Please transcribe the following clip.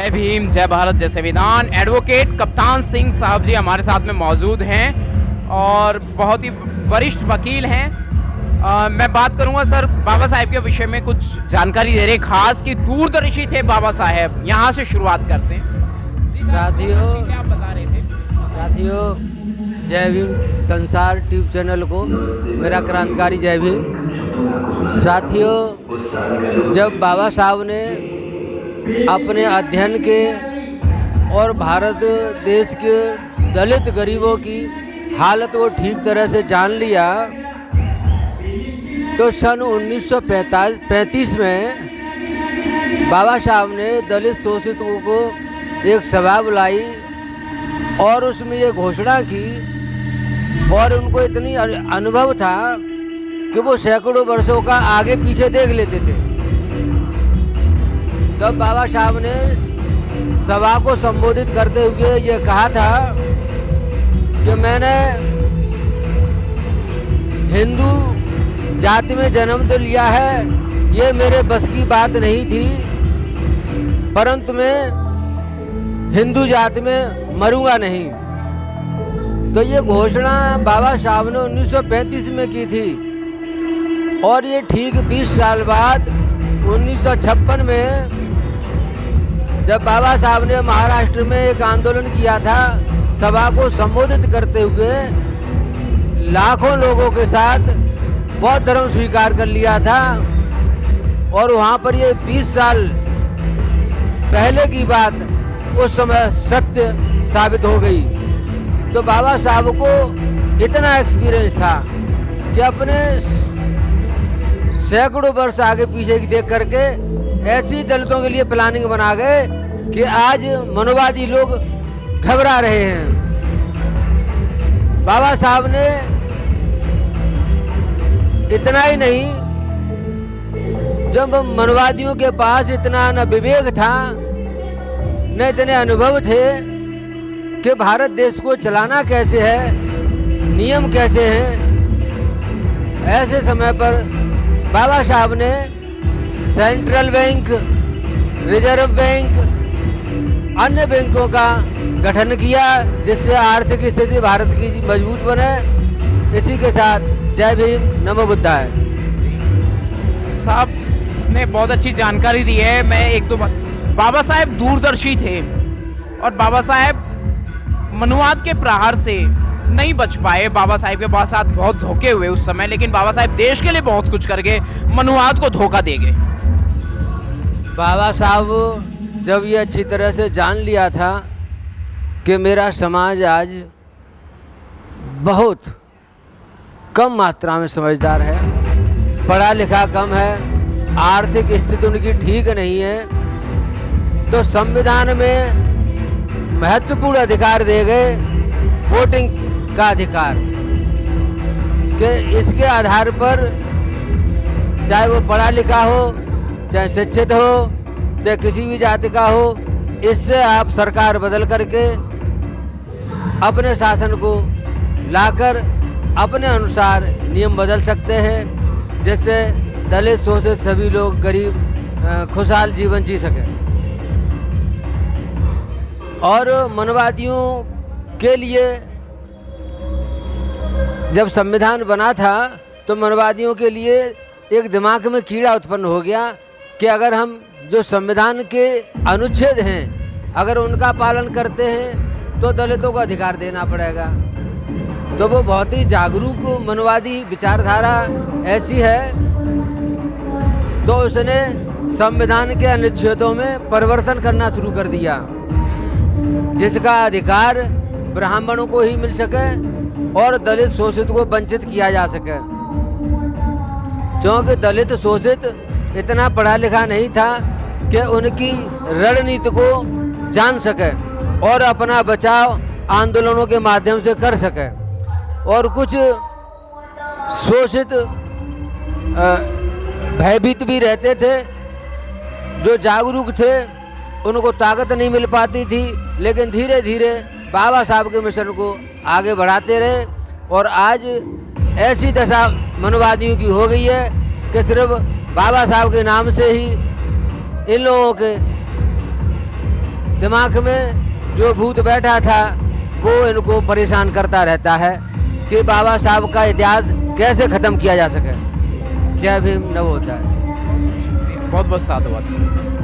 जय भीम, जय भारत, जय संविधान। एडवोकेट कप्तान सिंह साहब जी हमारे साथ में मौजूद हैं और बहुत ही वरिष्ठ वकील हैं। मैं बात करूंगा सर बाबा साहेब के विषय में कुछ जानकारी दे रहे, खास कि दूरदर्शी थे बाबा साहेब। यहाँ से शुरुआत करते हैं। साथियों, क्या आप बता रहे थे? साथियों, जय भीम संसार ट्यूब चैनल को मेरा क्रांतिकारी जय भीम। साथियों, जब बाबा साहब ने अपने अध्ययन के और भारत देश के दलित गरीबों की हालत को ठीक तरह से जान लिया तो सन 1935 में बाबा साहब ने दलित शोषितों को एक सभा बुलाई और उसमें ये घोषणा की, और उनको इतनी अनुभव था कि वो सैकड़ों वर्षों का आगे पीछे देख लेते थे। तब बाबा साहब ने सभा को संबोधित करते हुए ये कहा था कि मैंने हिंदू जाति में जन्म तो लिया है, ये मेरे बस की बात नहीं थी, परंतु मैं हिंदू जाति में मरूंगा नहीं। तो ये घोषणा बाबा साहब ने 1935 में की थी और ये ठीक 20 साल बाद 1956 में जब बाबा साहब ने महाराष्ट्र में एक आंदोलन किया था, सभा को संबोधित करते हुए लाखों लोगों के साथ बौद्ध धर्म स्वीकार कर लिया था, और वहाँ पर ये 20 साल पहले की बात उस समय सत्य साबित हो गई। तो बाबा साहब को इतना एक्सपीरियंस था कि अपने सैकड़ों वर्ष आगे पीछे की देख करके ऐसी दलितों के लिए प्लानिंग बना गए कि आज मनोवादी लोग घबरा रहे हैं। बाबा साहब ने इतना ही नहीं, जब मनोवादियों के पास इतना न विवेक था न इतने अनुभव थे कि भारत देश को चलाना कैसे है, नियम कैसे हैं, ऐसे समय पर बाबा साहब ने सेंट्रल बैंक, रिजर्व बैंक, अन्य बैंकों का गठन किया जिससे आर्थिक स्थिति भारत की मजबूत बने। इसी के साथ जय भीम, नमो बुद्धाय। साहब ने बहुत अच्छी जानकारी दी है। मैं एक दो बाबा साहेब दूरदर्शी थे और बाबा साहेब मनुवाद के प्रहार से नहीं बच पाए। बाबा साहेब के पास साथ बहुत धोखे हुए उस समय, लेकिन बाबा साहेब देश के लिए बहुत कुछ करके मनुवाद को धोखा दे गए। बाबा साहब जब ये अच्छी तरह से जान लिया था कि मेरा समाज आज बहुत कम मात्रा में समझदार है, पढ़ा लिखा कम है, आर्थिक स्थिति उनकी ठीक नहीं है, तो संविधान में महत्वपूर्ण अधिकार दे गए, वोटिंग का अधिकार, कि इसके आधार पर चाहे वो पढ़ा लिखा हो, चाहे शिक्षित हो, चाहे किसी भी जाति का हो, इससे आप सरकार बदल करके अपने शासन को लाकर अपने अनुसार नियम बदल सकते हैं, जिससे दलित शोषित सभी लोग गरीब खुशहाल जीवन जी सकें। और मनवादियों के लिए जब संविधान बना था तो मनवादियों के लिए एक दिमाग में कीड़ा उत्पन्न हो गया कि अगर हम जो संविधान के अनुच्छेद हैं अगर उनका पालन करते हैं तो दलितों को अधिकार देना पड़ेगा। तो वो बहुत ही जागरूक मनवादी विचारधारा ऐसी है, तो उसने संविधान के अनुच्छेदों में परिवर्तन करना शुरू कर दिया जिसका अधिकार ब्राह्मणों को ही मिल सके और दलित शोषित को वंचित किया जा सके। क्योंकि दलित शोषित इतना पढ़ा लिखा नहीं था कि उनकी रणनीति को जान सके और अपना बचाव आंदोलनों के माध्यम से कर सके, और कुछ शोषित भयभीत भी रहते थे, जो जागरूक थे उनको ताकत नहीं मिल पाती थी, लेकिन धीरे धीरे बाबा साहब के मिशन को आगे बढ़ाते रहे और आज ऐसी दशा मनवादियों की हो गई है कि सिर्फ बाबा साहब के नाम से ही इन लोगों के दिमाग में जो भूत बैठा था वो इनको परेशान करता रहता है कि बाबा साहब का इतिहास कैसे ख़त्म किया जा सके। जय भीम, नवोदय। बहुत बहुत साधुवाद सर।